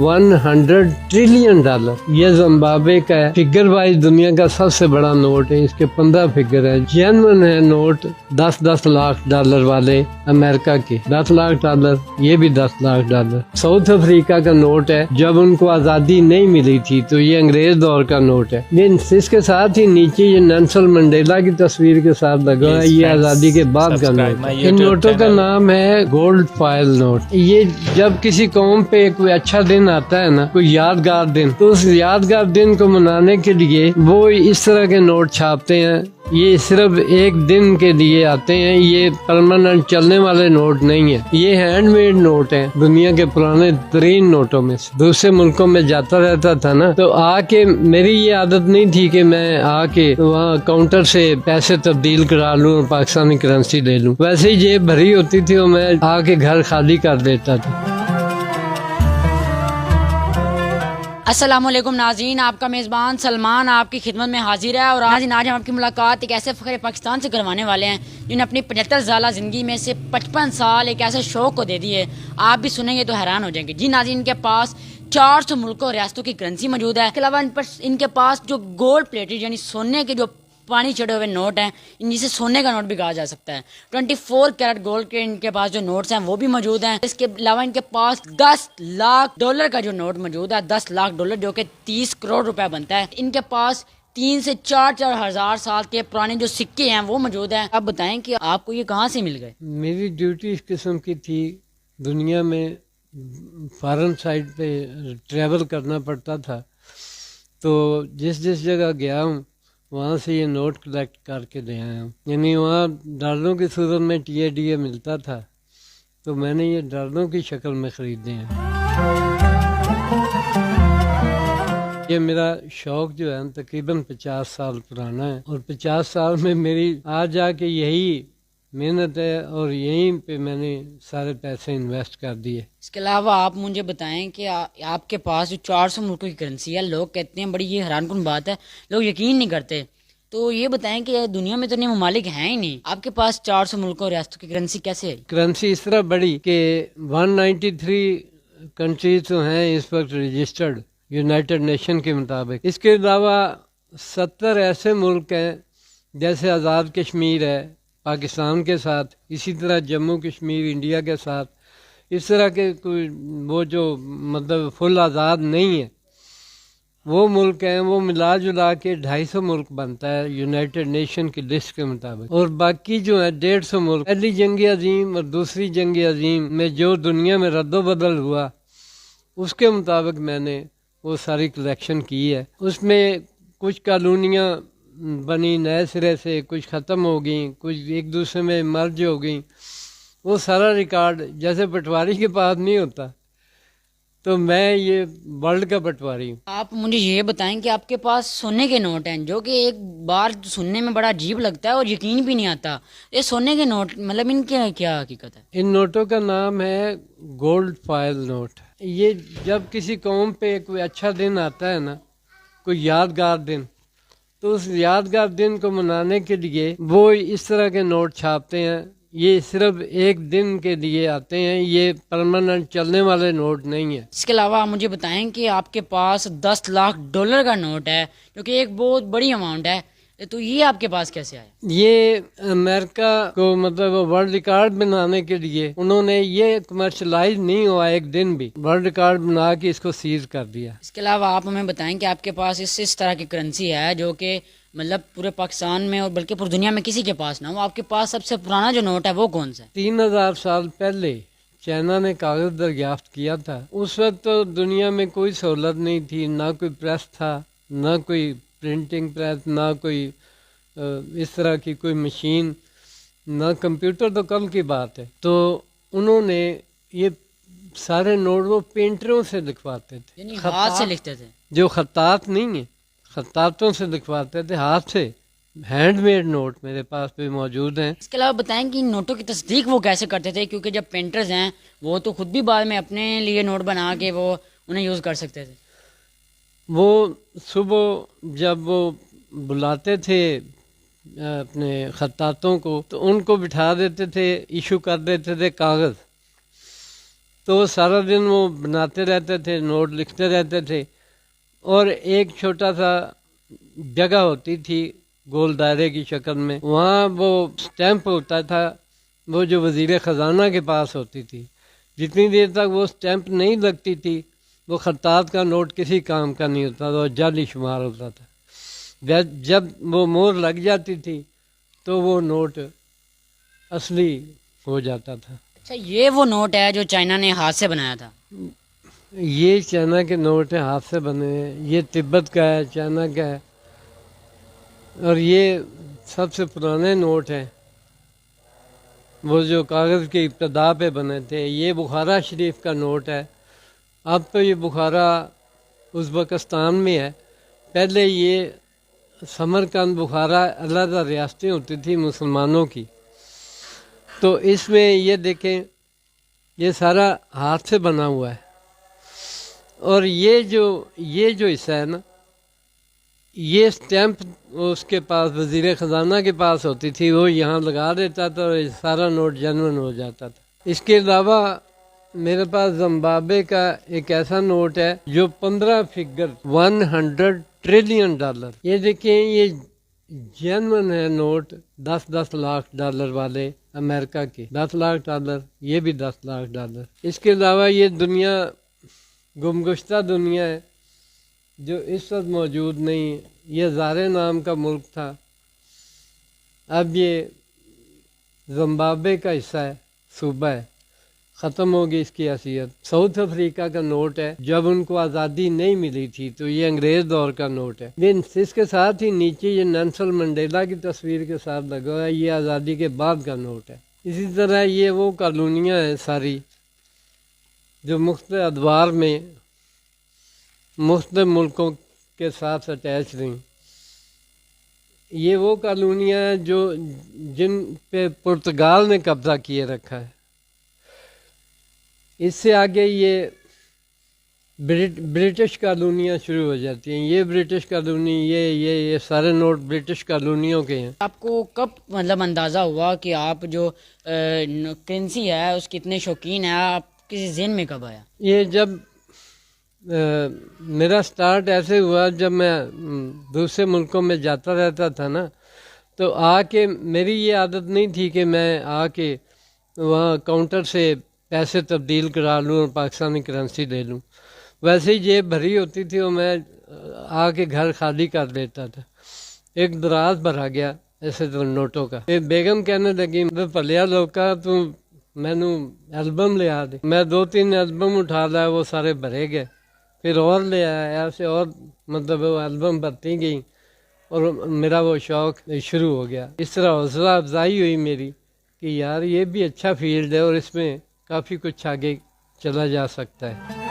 100 trillion dollar. ये Zimbabwe का है, फिगर वाइज दुनिया का सबसे बड़ा नोट है, इसके 15 फिगर है। जेन्युइन है नोट 10-10 लाख डॉलर वाले अमेरिका के, 10 लाख डॉलर, ये भी 10 लाख डॉलर। साउथ अफ्रीका का नोट है, जब उनको आजादी नहीं मिली थी तो ये अंग्रेज दौर का नोट है। ये इसके साथ ही नीचे ये नेल्सन मंडेला की तस्वीर के साथ लगा है, ये आजादी के बाद का नोट है। इन नोटों का नाम है गोल्ड फॉइल नोट। ये जब किसी कौम पे कोई अच्छा दिन आता है ना, कोई यादगार दिन, तो उस यादगार दिन को मनाने के लिए वो इस तरह के नोट छापते हैं। ये सिर्फ एक दिन के लिए आते हैं, ये परमानेंट चलने वाले नोट नहीं है। ये हैंडमेड नोट हैं, दुनिया के पुराने तरीन नोटों में से। दूसरे मुल्कों में जाता रहता था ना, तो आके मेरी ये आदत नहीं थी कि मैं आके वहाँ काउंटर से पैसे तब्दील करा लूँ और पाकिस्तानी करेंसी ले लूँ। वैसे ही जेब भरी होती थी और मैं आके घर खाली कर देता था। अस्सलामुअलैकुम नाज़रीन, आपका मेज़बान सलमान आपकी खिदमत में हाजिर है। और आज हम आपकी मुलाकात एक ऐसे फ़ख्र पाकिस्तान से करवाने वाले हैं जिन्होंने अपनी 75 साल ज़िंदगी में से 55 साल एक ऐसे शौक़ को दे दिए, आप भी सुनेंगे तो हैरान हो जाएंगे। जी नाज़रीन, इनके पास 400 मुल्कों और रियासतों की करेंसी मौजूद है। इसके अलावा इनके पास जो गोल्ड प्लेटेड यानी सोने के जो पानी चढ़े हुए नोट हैं, जिसे सोने का नोट भी कहा जा सकता है। 24 कैरेट गोल्ड के इनके पास जो नोट्स हैं वो भी मौजूद हैं। इसके अलावा इनके पास 10 लाख डॉलर का जो नोट मौजूद है, 10 लाख डॉलर, जो कि 30 करोड़ रुपए बनता है। इनके पास 3 से 4 हजार साल के पुराने जो सिक्के हैं वो मौजूद हैं। आप बताएं कि आपको ये कहाँ से मिल गए? मेरी ड्यूटी इस किस्म की थी, दुनिया में फॉरेन साइड पे ट्रैवल करना पड़ता था, तो जिस जगह गया हूँ वहाँ से ये नोट कलेक्ट करके ले आया हूँ। यानी वहाँ डॉलरों की सूरत में TADA मिलता था, तो मैंने ये डॉलरों की शक्ल में ख़रीदे हैं। ये मेरा शौक़ जो है तकरीबन 50 साल पुराना है, और 50 साल में मेरी आज जाके यही मेहनत है और यहीं पे मैंने सारे पैसे इन्वेस्ट कर दिए। इसके अलावा आप मुझे बताएं कि आपके पास जो 400 मुल्कों की करेंसी है, लोग कहते हैं बड़ी ये हैरानकुन बात है, लोग यकीन नहीं करते। तो ये बताएं कि दुनिया में तो इतने ममालिक हैं ही नहीं, आपके पास 400 मुल्कों और रियासतों की करेंसी कैसे है? करेंसी इस तरह बढ़ी कि 193 कंट्रीज तो हैं इस वक्त रजिस्टर्ड यूनाइटेड नेशन के मुताबिक। इसके अलावा 70 ऐसे मुल्क हैं, जैसे आज़ाद कश्मीर है पाकिस्तान के साथ, इसी तरह जम्मू कश्मीर इंडिया के साथ, इस तरह के कोई वो जो मतलब फुल आज़ाद नहीं है वो मुल्क हैं। वो मिला जुला के 250 मुल्क बनता है यूनाइटेड नेशन की लिस्ट के मुताबिक। और बाकी जो है 150 मुल्क, पहली जंग अजीम और दूसरी जंग अजीम में जो दुनिया में रद्दोबदल हुआ उसके मुताबिक मैंने वो सारी कलेक्शन की है। उसमें कुछ कॉलोनियाँ बनी नए सिरे से, कुछ ख़त्म हो गई, कुछ एक दूसरे में मर्ज हो गई। वो सारा रिकॉर्ड जैसे पटवारी के पास नहीं होता, तो मैं ये वर्ल्ड का पटवारी हूँ। आप मुझे ये बताएं कि आपके पास सोने के नोट हैं, जो कि एक बार सुनने में बड़ा अजीब लगता है और यकीन भी नहीं आता। ये सोने के नोट मतलब इनकी क्या हकीकत है? इन नोटों का नाम है गोल्ड फॉइल नोट। ये जब किसी कौम पे कोई अच्छा दिन आता है ना, कोई यादगार दिन, तो उस यादगार दिन को मनाने के लिए वो इस तरह के नोट छापते हैं। ये सिर्फ एक दिन के लिए आते हैं, ये परमानेंट चलने वाले नोट नहीं है। इसके अलावा मुझे बताएं कि आपके पास 10 लाख डॉलर का नोट है, जो कि एक बहुत बड़ी अमाउंट है, तो ये आपके पास कैसे आया? ये अमेरिका को मतलब वर्ल्ड रिकॉर्ड बनाने के लिए उन्होंने ये कमर्शलाइज नहीं हुआ, एक दिन भी वर्ल्ड रिकॉर्ड बना के इसको सीज कर दिया। इसके अलावा आप हमें बताएं कि आपके पास इस तरह की करेंसी है जो कि मतलब पूरे पाकिस्तान में और बल्कि पूरी दुनिया में किसी के पास ना हो, आपके पास सबसे पुराना जो नोट है वो कौन सा है? 3000 साल पहले चाइना ने कागज दरियाफ्त किया था। उस वक्त तो दुनिया में कोई सहूलत नहीं थी, ना कोई प्रेस था, ना कोई प्रिंटिंग प्रेस, ना कोई इस तरह की कोई मशीन, ना कंप्यूटर, तो कल की बात है। तो उन्होंने ये सारे नोट वो पेंटरों से लिखवाते थे, यानी हाथ से लिखते थे, जो खत्तात नहीं है, खत्तातों से लिखवाते थे हाथ से। हैंडमेड नोट मेरे पास भी मौजूद हैं। इसके अलावा बताएं कि नोटों की तस्दीक वो कैसे करते थे, क्योंकि जब पेंटर्स हैं वो तो खुद भी बाद में अपने लिए नोट बना के वो उन्हें यूज़ कर सकते थे। वो सुबह जब वो बुलाते थे अपने खत्तातों को, तो उनको बिठा देते थे, इशू कर देते थे कागज़, تو وہ سارا دن وہ بناتے رہتے تھے، نوٹ لکھتے رہتے تھے، اور ایک چھوٹا سا جگہ ہوتی تھی گول دائرے کی شکل میں، وہاں وہ اسٹیمپ ہوتا تھا، وہ جو وزیر خزانہ کے پاس ہوتی تھی، جتنی دیر تک وہ اسٹیمپ نہیں لگتی تھی وہ خطاط کا نوٹ کسی کام کا نہیں ہوتا تھا، وہ جعلی شمار ہوتا تھا۔ جب وہ مہر لگ جاتی تھی تو وہ نوٹ اصلی ہو جاتا تھا۔ اچھا، یہ وہ نوٹ ہے جو چائنا نے ہاتھ سے بنایا تھا؟ یہ چائنا کے نوٹ ہیں، ہاتھ سے بنے ہیں، یہ تبت کا ہے، چائنا کا ہے، اور یہ سب سے پرانے نوٹ ہیں، وہ جو کاغذ کی ابتدا پہ بنے تھے۔ یہ بخارا شریف کا نوٹ ہے، اب تو یہ بخارا ازبکستان میں ہے، پہلے یہ سمرقند بخارا علیحدہ ریاستیں ہوتی تھی مسلمانوں کی۔ تو اس میں یہ دیکھیں، یہ سارا ہاتھ سے بنا ہوا ہے، اور یہ جو حصہ ہے نا، یہ اسٹیمپ اس کے پاس وزیر خزانہ کے پاس ہوتی تھی، وہ یہاں لگا دیتا تھا اور سارا نوٹ جنون ہو جاتا تھا۔ اس کے علاوہ میرے پاس زمبابوے کا ایک ایسا نوٹ ہے جو 15 فگر 100 ٹریلین ڈالر، یہ دیکھیں، یہ جینون ہے نوٹ، 10 لاکھ ڈالر والے امریکہ کے، 10 لاکھ ڈالر، یہ بھی 10 لاکھ ڈالر۔ اس کے علاوہ یہ دنیا گمگشتہ دنیا ہے جو اس وقت موجود نہیں، یہ زارے نام کا ملک تھا، اب یہ زمبابوے کا حصہ ہے، صوبہ ہے، ختم ہوگی اس کی حیثیت۔ ساؤتھ افریقہ کا نوٹ ہے، جب ان کو آزادی نہیں ملی تھی تو یہ انگریز دور کا نوٹ ہے۔ اس کے ساتھ ہی نیچے یہ نیلسن منڈیلا کی تصویر کے ساتھ لگا ہوا ہے، یہ آزادی کے بعد کا نوٹ ہے۔ اسی طرح یہ وہ کالونیاں ہیں ساری جو مختلف ادوار میں مختلف ملکوں کے ساتھ اٹیچ رہیں۔ یہ وہ کالونیاں ہیں جن پہ پرتگال نے قبضہ کیے رکھا ہے۔ اس سے آگے یہ برٹش کالونیاں شروع ہو جاتی ہیں، یہ برٹش کالونی، یہ سارے نوٹ برٹش کالونیوں کے ہیں۔ آپ کو کب مطلب اندازہ ہوا کہ آپ جو کرنسی ہے اس کے اتنے شوقین ہیں، آپ کسی ذہن میں کب آیا؟ یہ جب میرا سٹارٹ ایسے ہوا، جب میں دوسرے ملکوں میں جاتا رہتا تھا نا، تو آ کے میری یہ عادت نہیں تھی کہ میں آ کے وہاں کاؤنٹر سے پیسے تبدیل کرا لوں اور پاکستانی کرنسی لے لوں، ویسے ہی جیب بھری ہوتی تھی اور میں آ کے گھر خالی کر لیتا تھا۔ ایک دراز بھرا گیا ایسے تو نوٹوں کا، بیگم کہنے لگی پلیا لوکا تو مینو ایلبم لے آ دے۔ میں 2-3 ایلبم اٹھا لایا، وہ سارے بھرے گئے، پھر اور لے آیا، ایسے اور مطلب وہ ایلبم بھرتی گئیں اور میرا وہ شوق شروع ہو گیا۔ اس طرح حوصلہ افزائی ہوئی میری کہ یار یہ بھی اچھا فیلڈ ہے اور اس میں کافی کچھ آگے چلا جا سکتا ہے۔